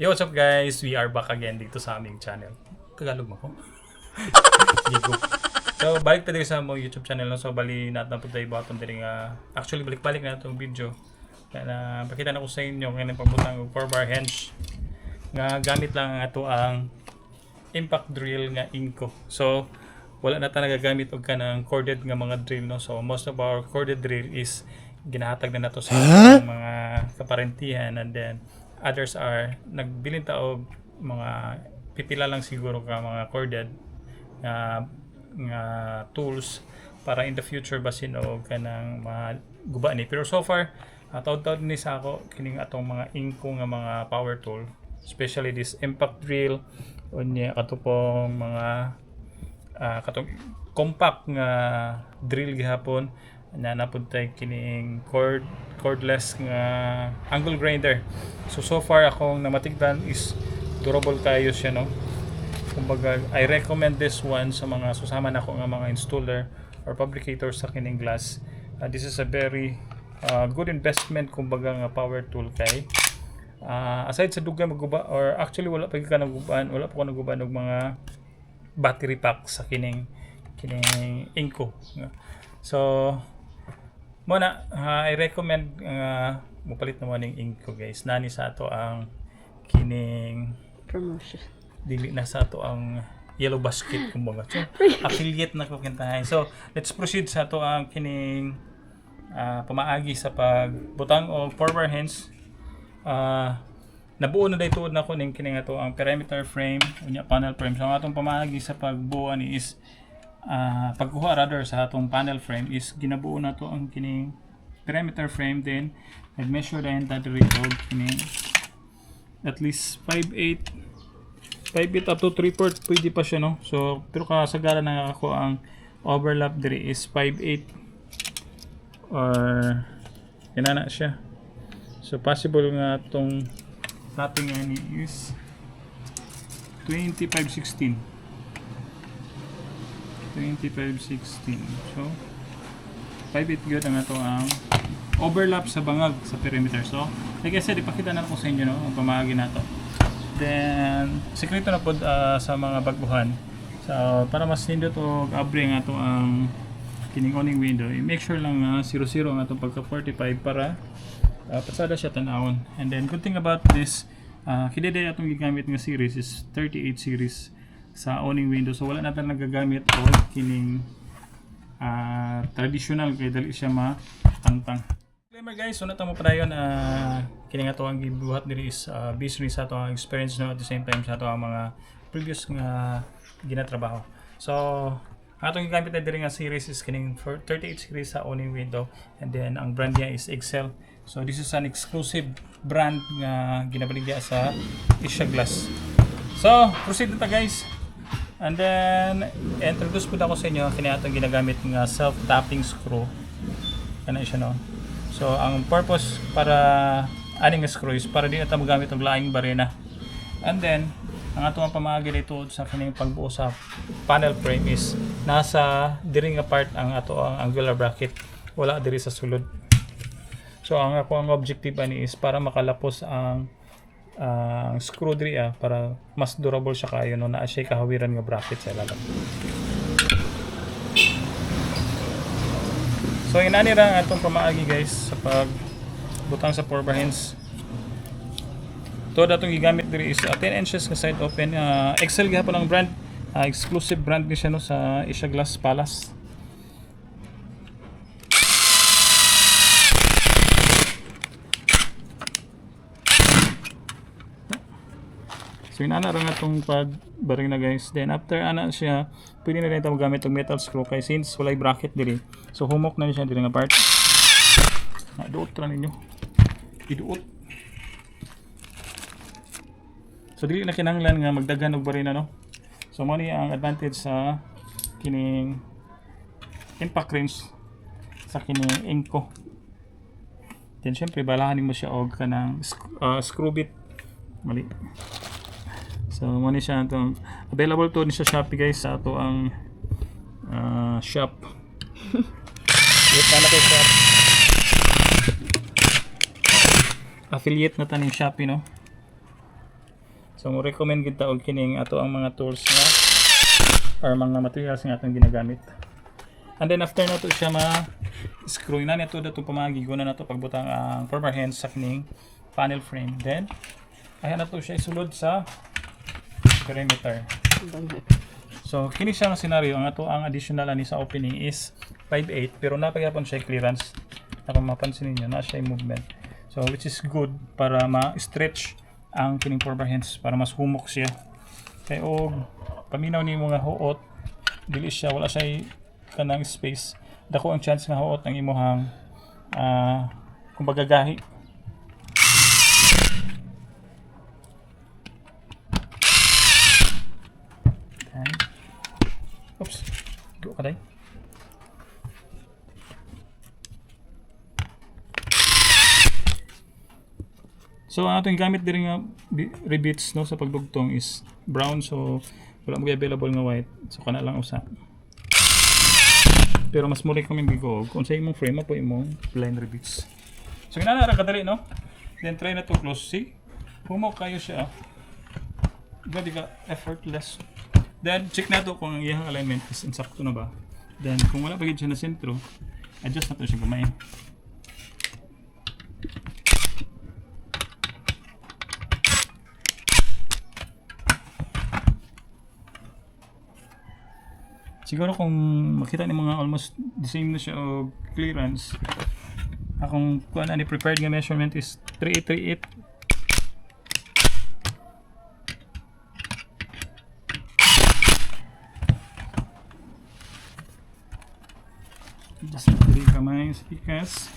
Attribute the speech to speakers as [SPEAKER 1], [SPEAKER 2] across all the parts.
[SPEAKER 1] Yo, what's up guys? We are back again dito sa aming channel. Tagalog mo ko? Gigo. So, balik tayo sa among YouTube channel. No? So, bali natin po tayo button din nga. Actually, balik-balik na itong video. Kaya na, pakita na ko sa inyo kaya pagbutang 4-bar hinge. Nga gamit lang ato ang impact drill nga Inco. So, wala na tayo nagagamit og kanang corded nga mga drill. No? So, most of our corded drill is ginahatag na nato sa mga kaparentihan, and then others are nagbilin ta og mga pipila lang siguro ka mga corded nga tools para in the future basin og kanang mga guba ni. Pero so far taud-taud ni sa ako kining atong mga Inco nga mga power tool, especially this impact drill unya katupong mga katong compact nga drill gihapon na napuntay kining cordless nga angle grinder. So far akong namatigdan is durable kayo siya, no. Kumbaga I recommend this one sa mga susama na ako nga mga installer or fabricators sa kining glass. This is a very good investment kumbaga nga power tool kay aside sa dugay maguba, or actually wala pa ko naguban og mga battery pack sa kining Inco. So muna, I recommend mupalit naman ng Inco guys. Nani sa ato ang kining
[SPEAKER 2] promotion.
[SPEAKER 1] Dili na sa ato ang yellow basket kumbaga. So, affiliate na ko kintahay. So, let's proceed sa ato ang kining pamaagi sa pagbutang o 4-bar hinge. Nabuo na dahil tuod na ko ng kining ato ang perimeter frame unya panel frame. So, ang atong pamaagi sa pagbuo ni is pagkuha rather sa atong panel frame is ginabuo na to ang kining perimeter frame, din nag-measure din ta diri og kining at least 5'8" up to 3/4 pwede pa siya, no. So pero kasagaran na ako ang overlap diri is 5'8" or kinana siya. So possible nga tong tapping ani is 25'16". So 5'8" good ang ato ang overlap sa bangag sa perimeter. So like I said, ipakita na ko sa inyo, no, ang pamahagi na to. Then sekreto na po sa mga baguhan. So para mas nindot o abre nga to ang kining awning window, i-make sure lang 0-0 ang atong pagka 45 para pasada siya tanawon. And then good thing about this, kideday atong gigamit nga series is 38 series sa awning window. So wala natin nagagamit o kining traditional kay dali siya matangtang. Disclaimer guys, so natamo pa dayon kining ato ang gibuhat diri is based rin sa ato ang experience, no, at the same time sa ato ang mga previous nga ginatrabaho. So atong gigamit na diri nga series is kining 38 series sa awning window, and then ang brand niya is Excel. So this is an exclusive brand nga ginabaligya sa Asia Glass. So proceed na ta guys. And then, introduce po ako sa inyo kinatong ginagamit nga self-tapping screw. Kana siya, no? So, ang purpose para aning screw is para di na tayo magamit ng laing barena. And then, ang atong pamagi dito sa kining pagbuo sa panel frame is nasa diri nga part ang ato ang angular bracket. Wala diri sa sulod. So, ang ako ang objective ani is para makalapos ang screw diri para mas durable siya kayo, no, na siya kahawiran nga bracket sa ilalim. So inani ra atong pamaagi guys sa pagbutang sa 4-bar hinge. To datong gigamit diri is 10 inches nga side open. Excel gihapon ang brand, exclusive brand ni siya, no, sa Asia Glass Palace. So inana ra nga tong pagbaring na guys. Then after ana siya, pwede na rin tayo gamit og metal screw kay since walay bracket diri. So humok na siya diri nga part. Duot ra ninyo. Iduot. So dili na kinahanglan nga magdaghan og barina, no. So mo ni ang advantage sa kining impact range sa kining Inco. Then syempre balahanin mo siya og kanang screw bit. Mali. So mo ni siya itong available to ni sa Shopee guys, sa ato ang shop. Yes, na kay shop. Affiliate na taning Shopee, no. So mo recommend kita og kining ato ang mga tools nga or mga materials nga atong ginagamit. And then after na to siya ma-screw na nito dato pamagi guna na to pagbutang ang former hands sa kining panel frame. Then ayan na to siya isulod sa perimeter. So kini siya nga scenario ang ato ang additional ani sa opening is 5/8 pero napagapon siya clearance. Kung mapansin niyo na siya movement. So which is good para ma-stretch ang kining former hands para mas humok siya. Kay og paminaw ni mga huot dili siya wala siya kanang space. Dako ang chance nga huot ang imuhang kumbaga gahi. Okay. Oops. Go ka day. So ang atong gamit diri nga rivets no sa pagdugtong is brown, so wala mo available nga white, so kana lang usa. Pero mas mo recommend ko kung sa imong frame po imong blind rivets. So inana ra kadali no. Then try na to close, see? Humok kayo siya. Gadi ka effortless. Then check na to kung ang iyang alignment is insakto na ba. Then kung wala pa gid siya na sentro, adjust na to siya gamay. Siguro kung makita ni mga almost the same na siya o clearance, akong kuan ani prepared nga measurement is 3838. Just dili kamay sa tikas.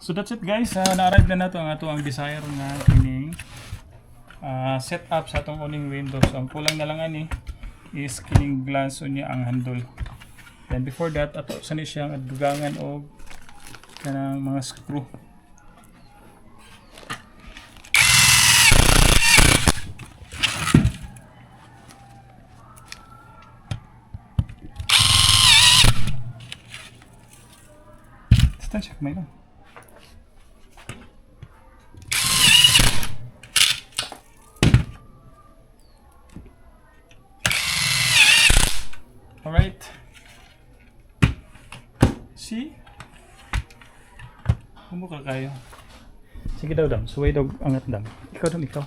[SPEAKER 1] So that's it guys, na-arrive na nato ang ato ang desire nga kining setup sa atong uning windows. So ang kulang na lang ani is kining glass unya ang handle. Then before that ato sani siyang dugangan og kanang mga screw. Distansya kamay lang. Alright. See? Humukha kayo. Sige daw dam. Suway daw angat dam. Ikaw dam, ikaw.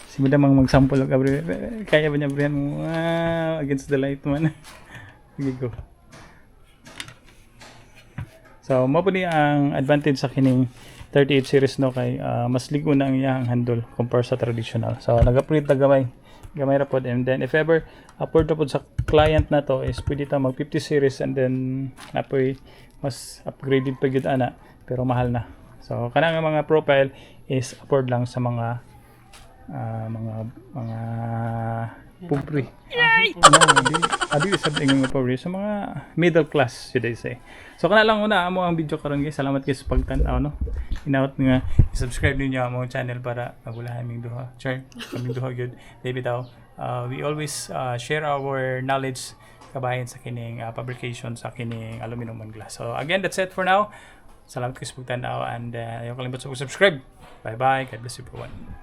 [SPEAKER 1] Si madam ang mag-sample of kaya ba niya Brian mo? Against the light man. Sige go. So, mo po ni ang advantage sa kining 38 series no kay mas ligo na ang iyang handle compare sa traditional. So, nag-upgrade na gamay ra pod, and then if ever upward na pod sa client na to is pwede ta mag 50 series and then apoy mas upgraded pa gyud ana pero mahal na. So kana nga mga profile is upward lang sa mga pupri. Adi sabi nga pupri sa mga middle class should I say. So kana lang una amo ang video karon guys. Salamat guys sa pagtan-aw no. Inaot nga subscribe ninyo ang channel para magulahan ming duha. Sure, kaming duha gyud. David daw. We always share our knowledge kabahin sa kining fabrication sa kining aluminum and glass. So again, that's it for now. Salamat guys sa pagtan-aw and ayaw kalimot sa subscribe. Bye bye. God bless everyone.